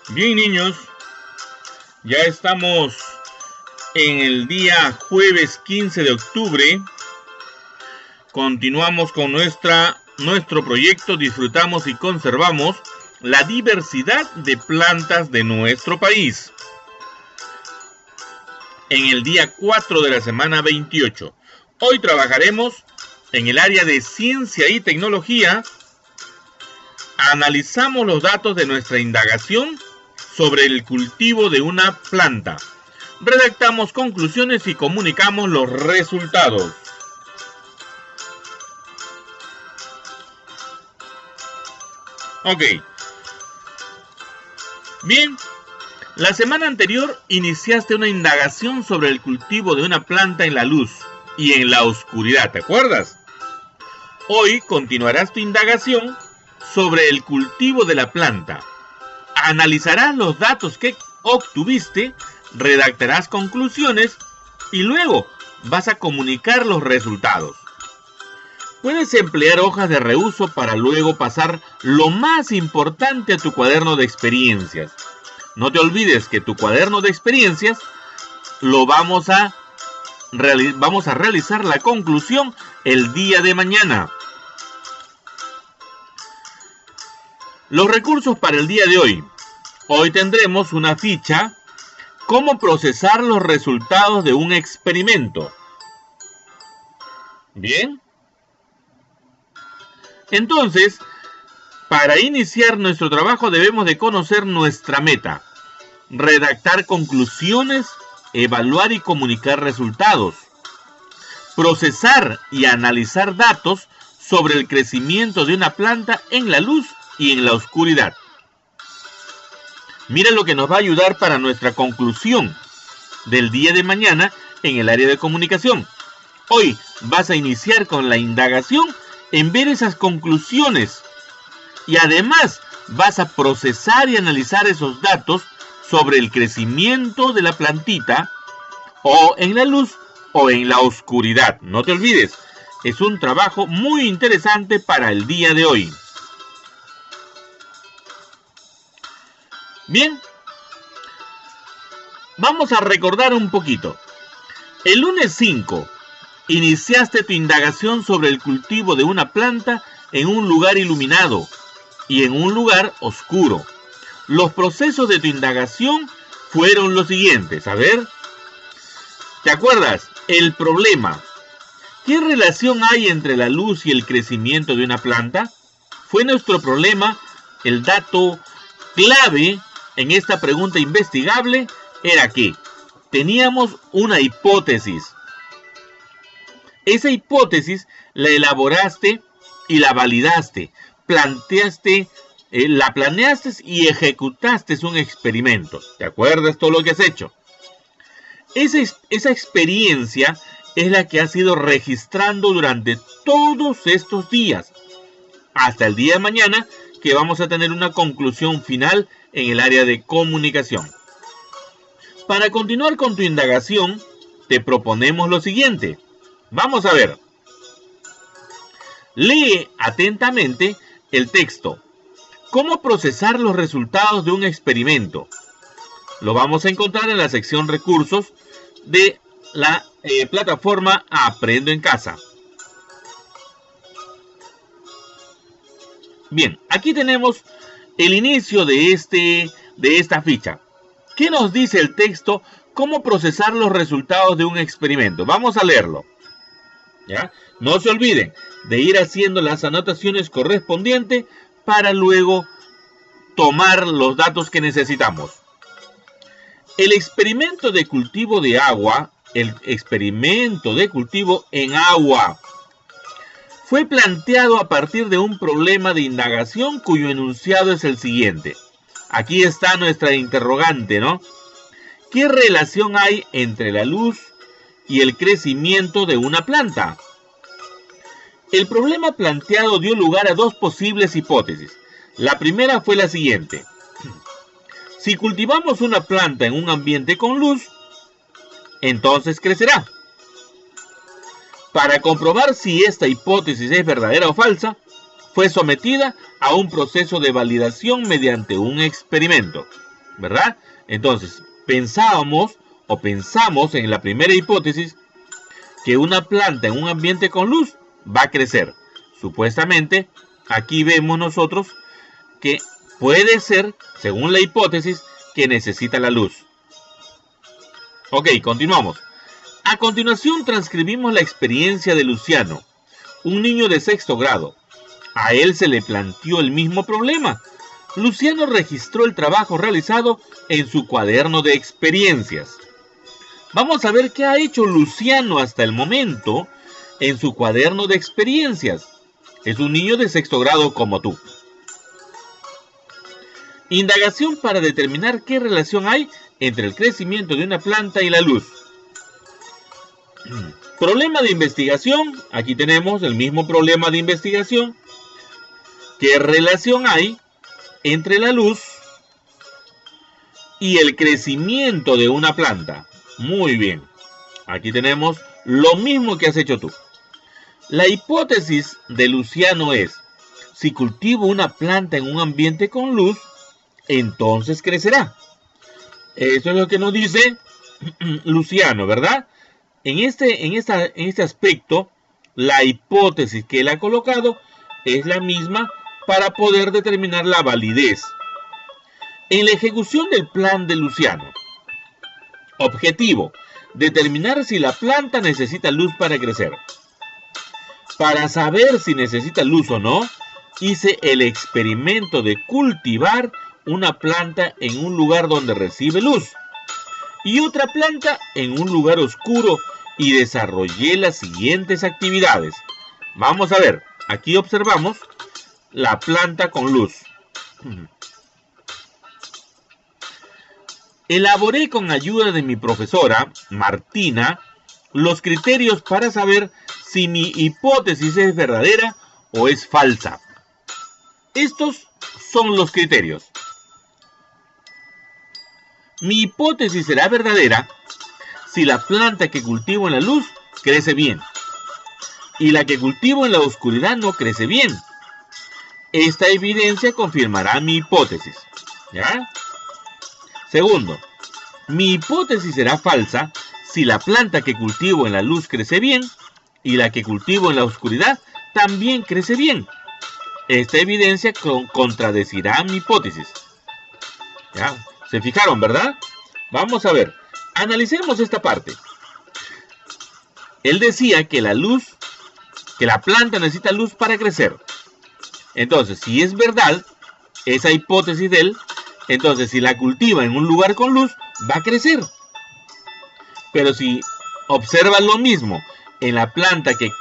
Bien, niños, ya estamos en el día jueves 15 de octubre. Continuamos con nuestro proyecto Disfrutamos y conservamos la diversidad de plantas de nuestro país. En el día 4 de la semana 28. Hoy trabajaremos en el área de ciencia y tecnología. Analizamos los datos de nuestra indagación sobre el cultivo de una planta. Redactamos conclusiones y comunicamos los resultados. Ok. Bien. La semana anterior iniciaste una indagación sobre el cultivo de una planta en la luz y en la oscuridad, ¿te acuerdas? Hoy continuarás tu indagación sobre el cultivo de la planta. Analizarás los datos que obtuviste, redactarás conclusiones y luego vas a comunicar los resultados. Puedes emplear hojas de reuso para luego pasar lo más importante a tu cuaderno de experiencias. No te olvides que tu cuaderno de experiencias vamos a realizar la conclusión el día de mañana. Los recursos para el día de hoy. Hoy tendremos una ficha, cómo procesar los resultados de un experimento. Bien. Entonces, para iniciar nuestro trabajo debemos de conocer nuestra meta. Redactar conclusiones, evaluar y comunicar resultados. Procesar y analizar datos sobre el crecimiento de una planta en la luz y en la oscuridad. Mira lo que nos va a ayudar para nuestra conclusión del día de mañana en el área de comunicación. Hoy vas a iniciar con la indagación en ver esas conclusiones y además vas a procesar y analizar esos datos sobre el crecimiento de la plantita o en la luz o en la oscuridad. No te olvides, es un trabajo muy interesante para el día de hoy. Bien, vamos a recordar un poquito. El lunes 5 iniciaste tu indagación sobre el cultivo de una planta en un lugar iluminado y en un lugar oscuro. Los procesos de tu indagación fueron los siguientes. A ver, ¿te acuerdas? El problema. ¿Qué relación hay entre la luz y el crecimiento de una planta? Fue nuestro problema. El dato clave en esta pregunta investigable era que teníamos una hipótesis. Esa hipótesis la elaboraste y la validaste. La planeaste y ejecutaste un experimento. ¿Te acuerdas todo lo que has hecho? Esa experiencia es la que has ido registrando durante todos estos días. Hasta el día de mañana, que vamos a tener una conclusión final en el área de comunicación. Para continuar con tu indagación, te proponemos lo siguiente. Vamos a ver. Lee atentamente el texto. ¿Cómo procesar los resultados de un experimento? Lo vamos a encontrar en la sección recursos de la plataforma Aprendo en Casa. Bien, aquí tenemos el inicio de esta ficha. ¿Qué nos dice el texto? ¿Cómo procesar los resultados de un experimento? Vamos a leerlo. ¿Ya? No se olviden de ir haciendo las anotaciones correspondientes para luego tomar los datos que necesitamos. El experimento de cultivo de agua, el experimento de cultivo en agua, fue planteado a partir de un problema de indagación cuyo enunciado es el siguiente. Aquí está nuestra interrogante, ¿no? ¿Qué relación hay entre la luz y el crecimiento de una planta? El problema planteado dio lugar a dos posibles hipótesis. La primera fue la siguiente. Si cultivamos una planta en un ambiente con luz, entonces crecerá. Para comprobar si esta hipótesis es verdadera o falsa, fue sometida a un proceso de validación mediante un experimento. ¿verdad? Entonces, pensamos en la primera hipótesis que una planta en un ambiente con luz va a crecer. Supuestamente, aquí vemos nosotros que puede ser, según la hipótesis, que necesita la luz. Ok, continuamos. A continuación transcribimos la experiencia de Luciano, un niño de 6º grado. A él se le planteó el mismo problema. Luciano registró el trabajo realizado en su cuaderno de experiencias. Vamos a ver qué ha hecho Luciano hasta el momento en su cuaderno de experiencias. Es un niño de 6º grado como tú. Indagación para determinar qué relación hay entre el crecimiento de una planta y la luz. Problema de investigación. Aquí tenemos el mismo problema de investigación. ¿Qué relación hay entre la luz y el crecimiento de una planta? Muy bien. Aquí tenemos lo mismo que has hecho tú. La hipótesis de Luciano es: si cultivo una planta en un ambiente con luz, entonces crecerá. Eso es lo que nos dice Luciano, ¿verdad? En este aspecto, la hipótesis que él ha colocado es la misma para poder determinar la validez. En la ejecución del plan de Luciano. Objetivo: determinar si la planta necesita luz para crecer. Para saber si necesita luz o no, hice el experimento de cultivar una planta en un lugar donde recibe luz y otra planta en un lugar oscuro y desarrollé las siguientes actividades. Vamos a ver, aquí observamos la planta con luz. Elaboré con ayuda de mi profesora, Martina, los criterios para saber si mi hipótesis es verdadera o es falsa. Estos son los criterios. Mi hipótesis será verdadera si la planta que cultivo en la luz crece bien y la que cultivo en la oscuridad no crece bien. Esta evidencia confirmará mi hipótesis. ¿Ya? Segundo, mi hipótesis será falsa si la planta que cultivo en la luz crece bien y la que cultivo en la oscuridad también crece bien. Esta evidencia contradecirá mi hipótesis. ¿Ya? ¿Se fijaron, verdad? Vamos a ver. Analicemos esta parte. Él decía que la planta necesita luz para crecer. Entonces, si es verdad esa hipótesis de él, entonces si la cultiva en un lugar con luz, va a crecer. Pero si observa lo mismo en la planta que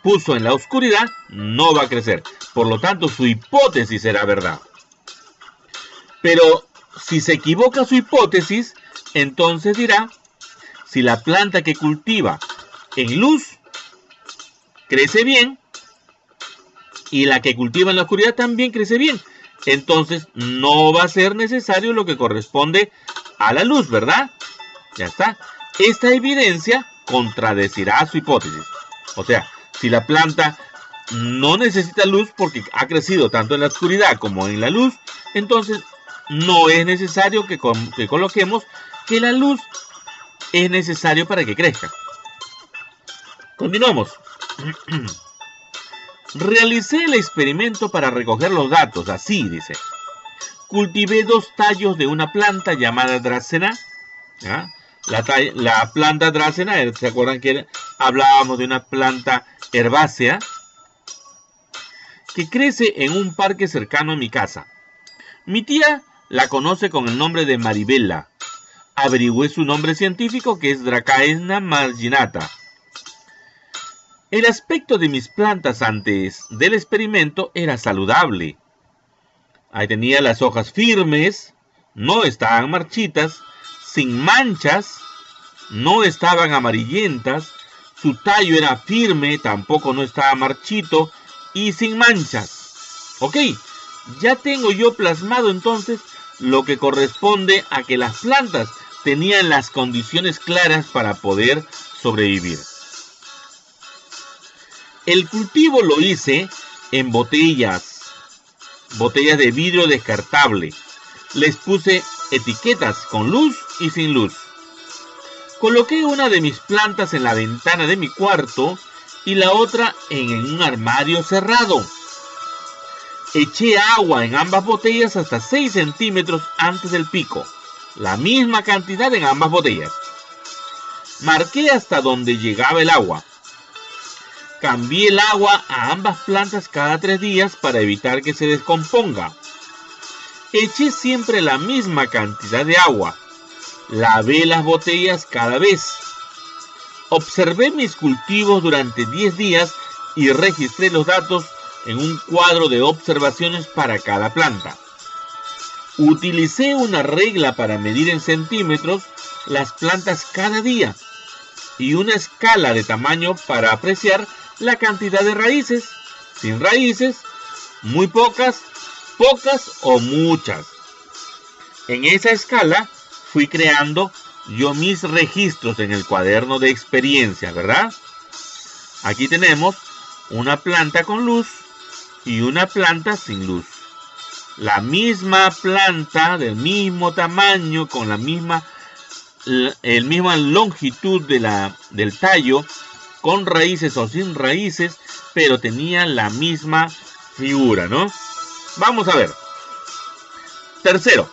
puso en la oscuridad, no va a crecer. Por lo tanto, su hipótesis será verdad. Pero si se equivoca su hipótesis, entonces dirá, si la planta que cultiva en luz crece bien y la que cultiva en la oscuridad también crece bien, entonces no va a ser necesario lo que corresponde a la luz, ¿verdad? Ya está. Esta evidencia contradecirá su hipótesis. O sea, si la planta no necesita luz porque ha crecido tanto en la oscuridad como en la luz, entonces no es necesario que coloquemos que la luz es necesario para que crezca. Continuamos. Realicé el experimento para recoger los datos. Así dice. Cultivé 2 tallos de una planta llamada Dracena. ¿Ya? La planta Dracena, ¿se acuerdan que hablábamos de una planta herbácea que crece en un parque cercano a mi casa? Mi tía la conoce con el nombre de Maribela. Averigüé su nombre científico, que es Dracaena marginata. El aspecto de mis plantas antes del experimento era saludable. Ahí tenía las hojas firmes, no estaban marchitas, sin manchas, no estaban amarillentas, su tallo era firme, tampoco no estaba marchito y sin manchas. Ok, ya tengo yo plasmado entonces lo que corresponde a que las plantas tenían las condiciones claras para poder sobrevivir. El cultivo lo hice en botellas de vidrio descartable. Les puse etiquetas con luz y sin luz. Coloqué una de mis plantas en la ventana de mi cuarto y la otra en un armario cerrado. Eché agua en ambas botellas hasta 6 centímetros antes del pico, la misma cantidad en ambas botellas. Marqué hasta donde llegaba el agua. Cambié el agua a ambas plantas cada 3 días para evitar que se descomponga. Eché siempre la misma cantidad de agua. Lavé las botellas cada vez. Observé mis cultivos durante 10 días y registré los datos en un cuadro de observaciones para cada planta. Utilicé una regla para medir en centímetros las plantas cada día y una escala de tamaño para apreciar la cantidad de raíces, sin raíces, muy pocas, pocas o muchas. En esa escala fui creando yo mis registros en el cuaderno de experiencias, ¿verdad? Aquí tenemos una planta con luz y una planta sin luz. La misma planta del mismo tamaño, con la misma longitud del tallo, con raíces o sin raíces, pero tenía la misma figura, ¿no? Vamos a ver. Tercero,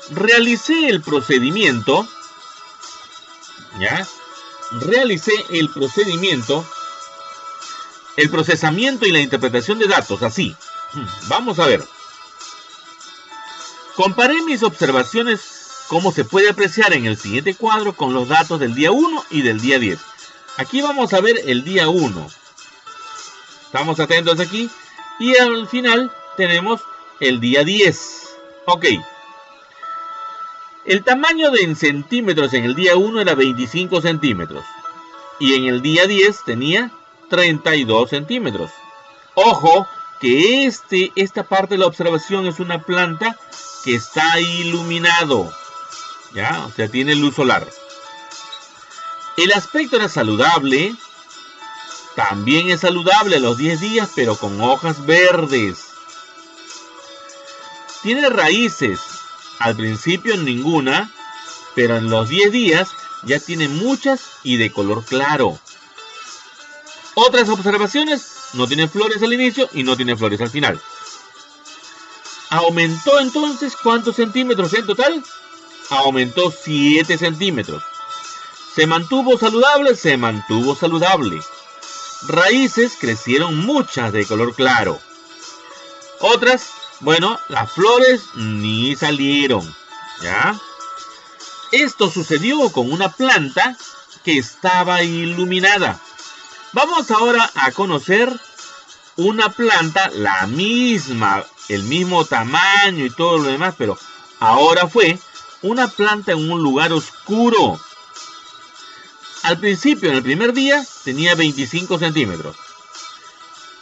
realicé el procedimiento, ¿ya? Realicé el procedimiento, el procesamiento y la interpretación de datos, así. Vamos a ver. Comparé mis observaciones, como se puede apreciar en el siguiente cuadro, con los datos del día 1 y del día 10. Aquí vamos a ver el día 1. Estamos atentos aquí. Y al final tenemos el día 10. Ok. El tamaño en centímetros en el día 1 era 25 centímetros. Y en el día 10 tenía 32 centímetros. Ojo que esta parte de la observación es una planta que está iluminado. ¿Ya? O sea, tiene luz solar. El aspecto era saludable. También es saludable a los 10 días, pero con hojas verdes. Tiene raíces. Al principio ninguna, pero en los 10 días ya tiene muchas y de color claro. Otras observaciones: no tiene flores al inicio y no tiene flores al final. ¿Aumentó entonces cuántos centímetros en total? Aumentó 7 centímetros. ¿Se mantuvo saludable? Se mantuvo saludable. Raíces crecieron muchas de color claro. Otras, bueno, las flores ni salieron. ¿Ya? Esto sucedió con una planta que estaba iluminada. Vamos ahora a conocer una planta, la misma, el mismo tamaño y todo lo demás, pero ahora fue una planta en un lugar oscuro. Al principio, en el primer día, tenía 25 centímetros.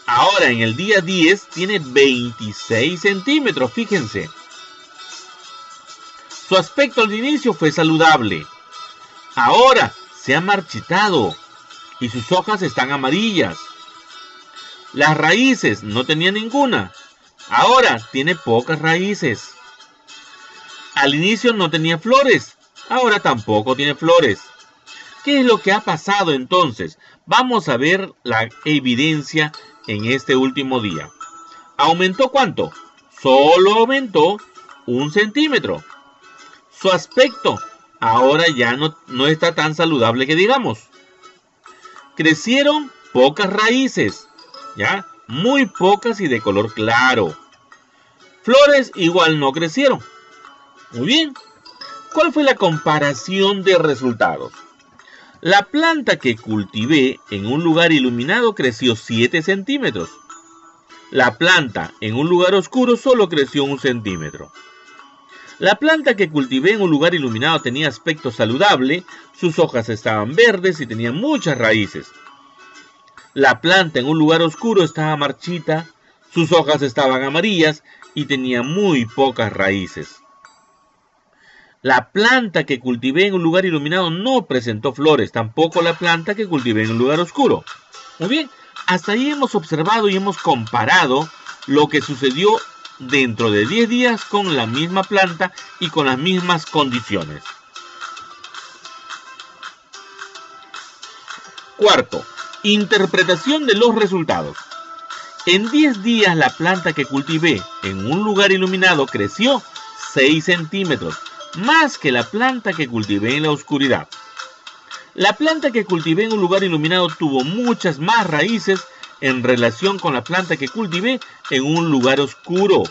Ahora, en el día 10, tiene 26 centímetros, fíjense. Su aspecto al inicio fue saludable. Ahora, se ha marchitado y sus hojas están amarillas. Las raíces no tenía ninguna. Ahora, tiene pocas raíces. Al inicio no tenía flores. Ahora tampoco tiene flores. ¿Qué es lo que ha pasado entonces? Vamos a ver la evidencia en este último día. ¿Aumentó cuánto? Solo aumentó 1 centímetro. Su aspecto ahora ya no está tan saludable que digamos. Crecieron pocas raíces, ¿ya? Muy pocas y de color claro. Flores igual no crecieron. Muy bien. ¿Cuál fue la comparación de resultados? La planta que cultivé en un lugar iluminado creció 7 centímetros. La planta en un lugar oscuro solo creció 1 centímetro. La planta que cultivé en un lugar iluminado tenía aspecto saludable, sus hojas estaban verdes y tenía muchas raíces. La planta en un lugar oscuro estaba marchita, sus hojas estaban amarillas y tenía muy pocas raíces. La planta que cultivé en un lugar iluminado no presentó flores, tampoco la planta que cultivé en un lugar oscuro. Muy bien, hasta ahí hemos observado y hemos comparado lo que sucedió dentro de 10 días con la misma planta y con las mismas condiciones. Cuarto, interpretación de los resultados. En 10 días la planta que cultivé en un lugar iluminado creció 6 centímetros, más que la planta que cultivé en la oscuridad. La planta que cultivé en un lugar iluminado tuvo muchas más raíces en relación con la planta que cultivé en un lugar oscuro.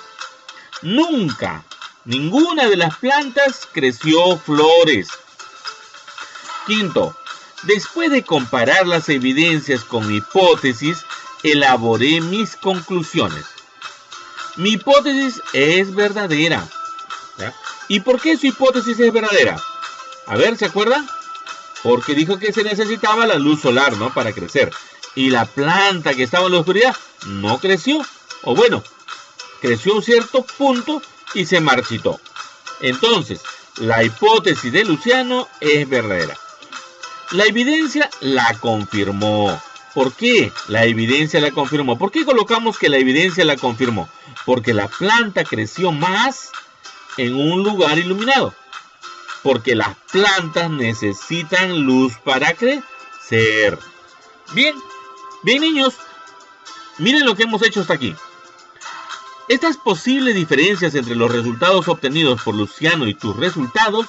Nunca, ninguna de las plantas creció flores. Quinto, después de comparar las evidencias con mi hipótesis, elaboré mis conclusiones. Mi hipótesis es verdadera. ¿Ya? ¿Y por qué su hipótesis es verdadera? A ver, ¿se acuerdan? Porque dijo que se necesitaba la luz solar, ¿no? Para crecer. Y la planta que estaba en la oscuridad no creció. O bueno, creció a un cierto punto y se marchitó. Entonces, la hipótesis de Luciano es verdadera. La evidencia la confirmó. ¿Por qué la evidencia la confirmó? ¿Por qué colocamos que la evidencia la confirmó? Porque la planta creció más en un lugar iluminado. Porque las plantas necesitan luz para crecer. Bien, bien niños, miren lo que hemos hecho hasta aquí. Estas posibles diferencias entre los resultados obtenidos por Luciano y tus resultados.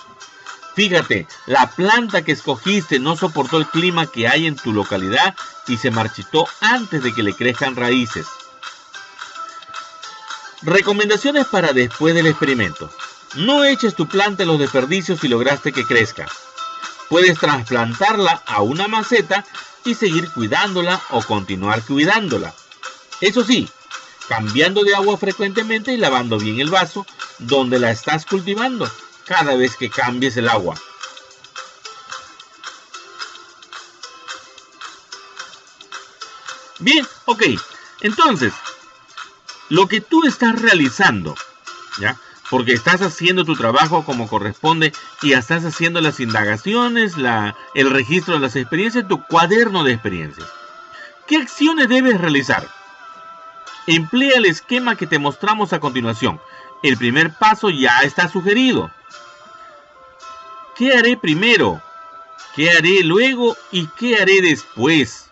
Fíjate, la planta que escogiste no soportó el clima que hay en tu localidad y se marchitó antes de que le crezcan raíces. Recomendaciones para después del experimento. No eches tu planta en los desperdicios si lograste que crezca. Puedes trasplantarla a una maceta y seguir cuidándola o continuar cuidándola. Eso sí, cambiando de agua frecuentemente y lavando bien el vaso donde la estás cultivando cada vez que cambies el agua. Bien, ok. Entonces, lo que tú estás realizando, ¿ya? Porque estás haciendo tu trabajo como corresponde y estás haciendo las indagaciones, el registro de las experiencias, tu cuaderno de experiencias. ¿Qué acciones debes realizar? Emplea el esquema que te mostramos a continuación. El primer paso ya está sugerido. ¿Qué haré primero? ¿Qué haré luego? ¿Y qué haré después?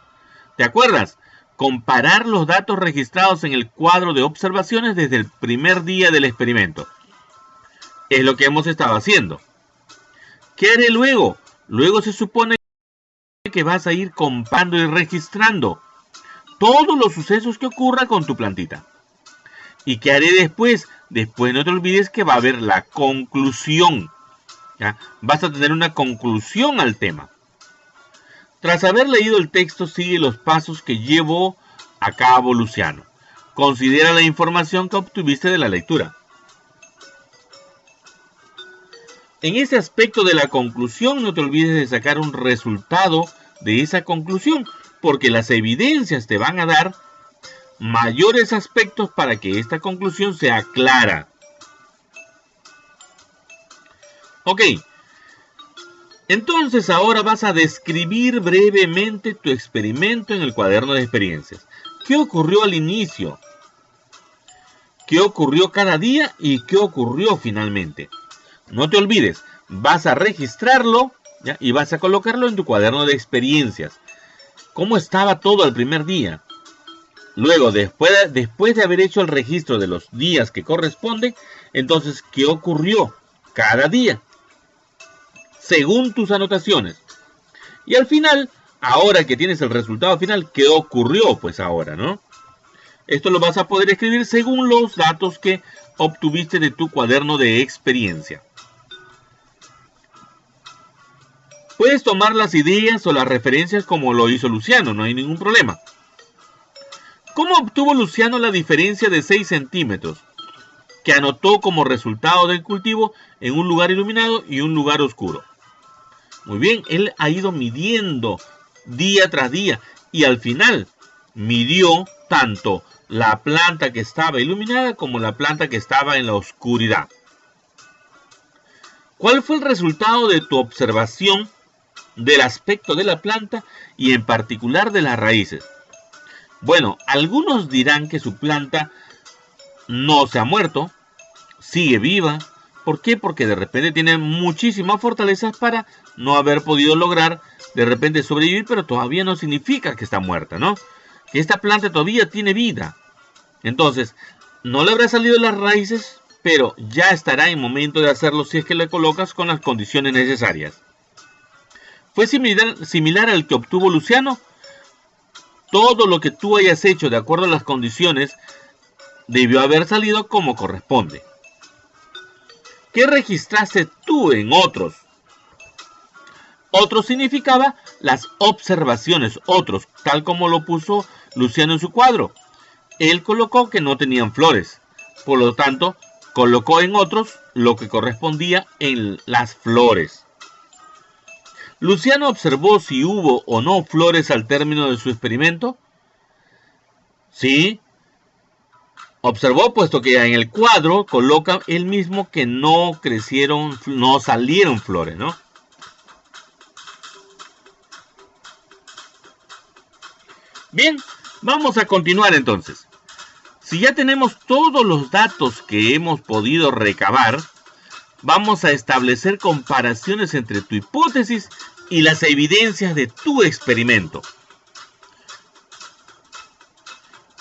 ¿Te acuerdas? Comparar los datos registrados en el cuadro de observaciones desde el primer día del experimento. Es lo que hemos estado haciendo. ¿Qué haré luego? Luego se supone que vas a ir comparando y registrando todos los sucesos que ocurran con tu plantita. ¿Y qué haré después? Después no te olvides que va a haber la conclusión. ¿Ya? Vas a tener una conclusión al tema. Tras haber leído el texto, sigue los pasos que llevó a cabo Luciano. Considera la información que obtuviste de la lectura. En ese aspecto de la conclusión, no te olvides de sacar un resultado de esa conclusión, porque las evidencias te van a dar mayores aspectos para que esta conclusión sea clara. Ok, entonces ahora vas a describir brevemente tu experimento en el cuaderno de experiencias. ¿Qué ocurrió al inicio? ¿Qué ocurrió cada día? ¿Y qué ocurrió finalmente? No te olvides, vas a registrarlo, ¿ya? Y vas a colocarlo en tu cuaderno de experiencias. ¿Cómo estaba todo el primer día? Luego, después de haber hecho el registro de los días que corresponden, entonces, ¿qué ocurrió cada día? Según tus anotaciones. Y al final, ahora que tienes el resultado final, ¿qué ocurrió? Pues ahora, ¿no? Esto lo vas a poder escribir según los datos que obtuviste de tu cuaderno de experiencia. Puedes tomar las ideas o las referencias como lo hizo Luciano, no hay ningún problema. ¿Cómo obtuvo Luciano la diferencia de 6 centímetros que anotó como resultado del cultivo en un lugar iluminado y un lugar oscuro? Muy bien, él ha ido midiendo día tras día y al final midió tanto la planta que estaba iluminada como la planta que estaba en la oscuridad. ¿Cuál fue el resultado de tu observación del aspecto de la planta y en particular de las raíces? Bueno, algunos dirán que su planta no se ha muerto, sigue viva. ¿Por qué? Porque de repente tiene muchísimas fortalezas para no haber podido lograr de repente sobrevivir, pero todavía no significa que está muerta, ¿no? Que esta planta todavía tiene vida. Entonces, no le habrá salido las raíces, pero ya estará en momento de hacerlo si es que le colocas con las condiciones necesarias. Fue similar al que obtuvo Luciano. Todo lo que tú hayas hecho de acuerdo a las condiciones debió haber salido como corresponde. ¿Qué registraste tú en otros? Otros significaba las observaciones, otros, tal como lo puso Luciano en su cuadro. Él colocó que no tenían flores, por lo tanto, colocó en otros lo que correspondía en las flores. Luciano observó si hubo o no flores al término de su experimento. Sí, observó, puesto que en el cuadro coloca él mismo que no crecieron, no salieron flores, ¿no? Bien, vamos a continuar entonces. Si ya tenemos todos los datos que hemos podido recabar, vamos a establecer comparaciones entre tu hipótesis y las evidencias de tu experimento.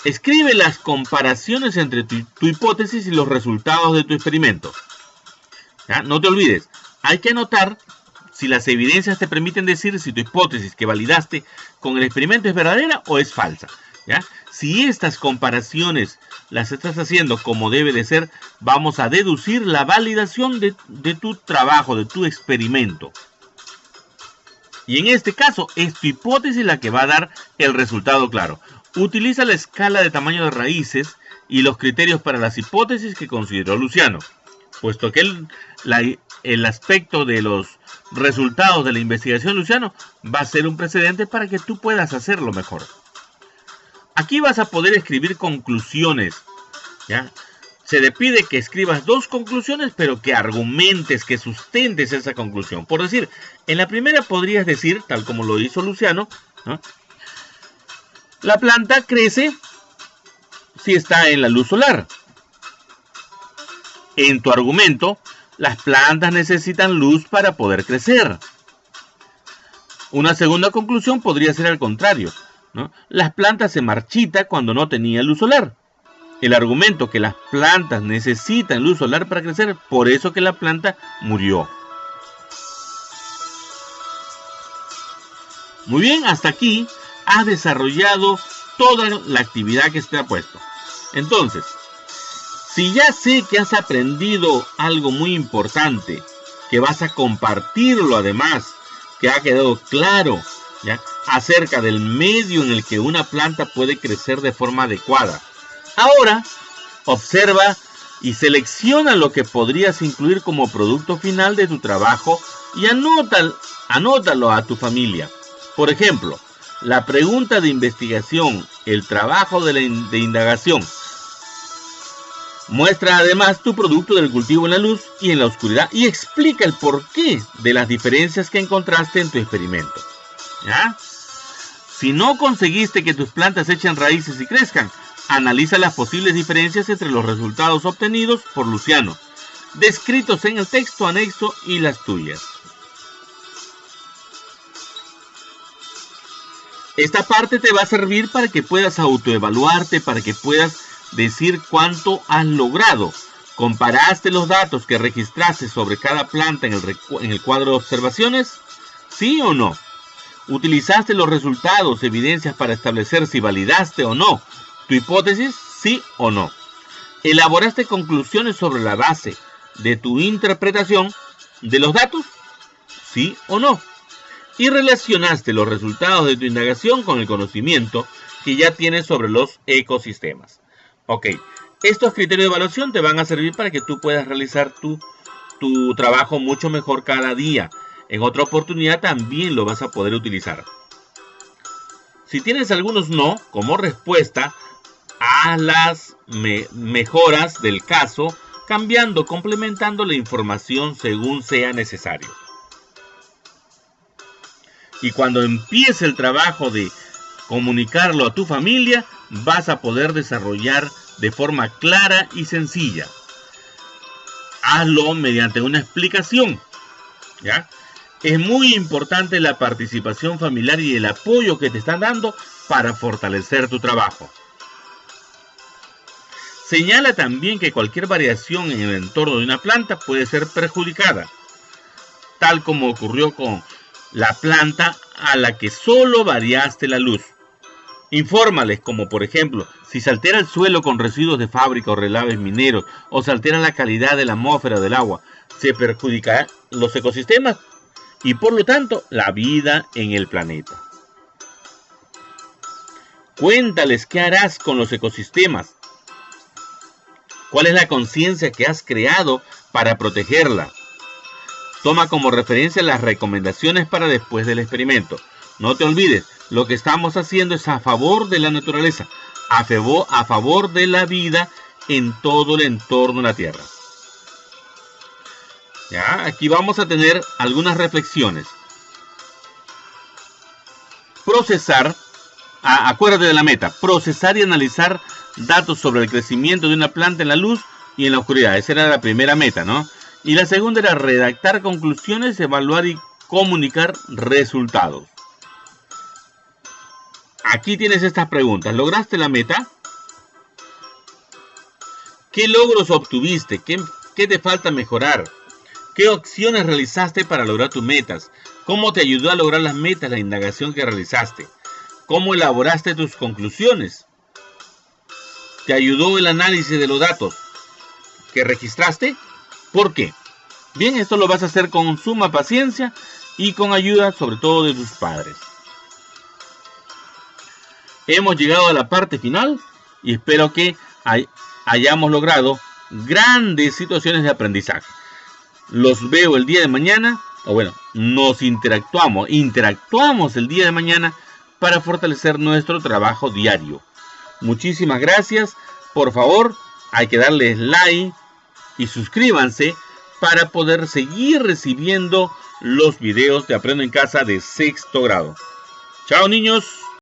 Escribe las comparaciones entre tu hipótesis y los resultados de tu experimento. ¿Ya? No te olvides, hay que anotar si las evidencias te permiten decir si tu hipótesis que validaste con el experimento es verdadera o es falsa. ¿Ya? Si estas comparaciones las estás haciendo como debe de ser, vamos a deducir la validación de tu trabajo, de tu experimento. Y en este caso es tu hipótesis la que va a dar el resultado claro. Utiliza la escala de tamaño de raíces y los criterios para las hipótesis que consideró Luciano, puesto que el aspecto de los resultados de la investigación de Luciano va a ser un precedente para que tú puedas hacerlo mejor. Aquí vas a poder escribir conclusiones, ¿ya? Se te pide que escribas 2 conclusiones, pero que argumentes, que sustentes esa conclusión. Por decir, en la primera podrías decir, tal como lo hizo Luciano, ¿no? La planta crece si está en la luz solar. En tu argumento, las plantas necesitan luz para poder crecer. Una segunda conclusión podría ser al contrario, ¿no? Las plantas se marchitan cuando no tenían luz solar. El argumento que las plantas necesitan luz solar para crecer, por eso que la planta murió. Muy bien, hasta aquí has desarrollado toda la actividad que se te ha puesto. Entonces, si ya sé que has aprendido algo muy importante, que vas a compartirlo además, que ha quedado claro, ¿ya?, acerca del medio en el que una planta puede crecer de forma adecuada. Ahora, observa y selecciona lo que podrías incluir como producto final de tu trabajo y anótalo a tu familia. Por ejemplo, la pregunta de investigación, el trabajo de indagación. Muestra además tu producto del cultivo en la luz y en la oscuridad y explica el porqué de las diferencias que encontraste en tu experimento. ¿Ya? Si no conseguiste que tus plantas echen raíces y crezcan, analiza las posibles diferencias entre los resultados obtenidos por Luciano, descritos en el texto anexo, y las tuyas. Esta parte te va a servir para que puedas autoevaluarte, para que puedas decir cuánto has logrado. ¿Comparaste los datos que registraste sobre cada planta en el cuadro de observaciones? ¿Sí o no? ¿Utilizaste los resultados, evidencias para establecer si validaste o no tu hipótesis? ¿Sí o no? ¿Elaboraste conclusiones sobre la base de tu interpretación de los datos? ¿Sí o no? Y relacionaste los resultados de tu indagación con el conocimiento que ya tienes sobre los ecosistemas. Ok, estos criterios de evaluación te van a servir para que tú puedas realizar tu trabajo mucho mejor cada día. En otra oportunidad también lo vas a poder utilizar. Si tienes algunos no como respuesta, haz las mejoras del caso, cambiando, complementando la información según sea necesario. Y cuando empiece el trabajo de comunicarlo a tu familia, vas a poder desarrollar de forma clara y sencilla. Hazlo mediante una explicación, ¿ya? Es muy importante la participación familiar y el apoyo que te están dando para fortalecer tu trabajo. Señala también que cualquier variación en el entorno de una planta puede ser perjudicada, tal como ocurrió con la planta a la que solo variaste la luz. Infórmales, como por ejemplo, si se altera el suelo con residuos de fábrica o relaves mineros, o se altera la calidad de la atmósfera del agua, se perjudicarán los ecosistemas y por lo tanto la vida en el planeta. Cuéntales qué harás con los ecosistemas. ¿Cuál es la conciencia que has creado para protegerla? Toma como referencia las recomendaciones para después del experimento. No te olvides, lo que estamos haciendo es a favor de la naturaleza, a favor de la vida en todo el entorno de la Tierra. Ya, aquí vamos a tener algunas reflexiones. Procesar, acuérdate de la meta, procesar y analizar datos sobre el crecimiento de una planta en la luz y en la oscuridad. Esa era la primera meta, ¿no? Y la segunda era redactar conclusiones, evaluar y comunicar resultados. Aquí tienes estas preguntas. ¿Lograste la meta? ¿Qué logros obtuviste? ¿Qué te falta mejorar? ¿Qué opciones realizaste para lograr tus metas? ¿Cómo te ayudó a lograr las metas la indagación que realizaste? ¿Cómo elaboraste tus conclusiones? ¿Te ayudó el análisis de los datos que registraste? ¿Por qué? Bien, esto lo vas a hacer con suma paciencia y con ayuda sobre todo de tus padres. Hemos llegado a la parte final y espero que hayamos logrado grandes situaciones de aprendizaje. Los veo el día de mañana, o bueno, nos interactuamos el día de mañana para fortalecer nuestro trabajo diario. Muchísimas gracias. Por favor, hay que darles like y suscríbanse para poder seguir recibiendo los videos de Aprendo en Casa de 6º grado. Chao, niños.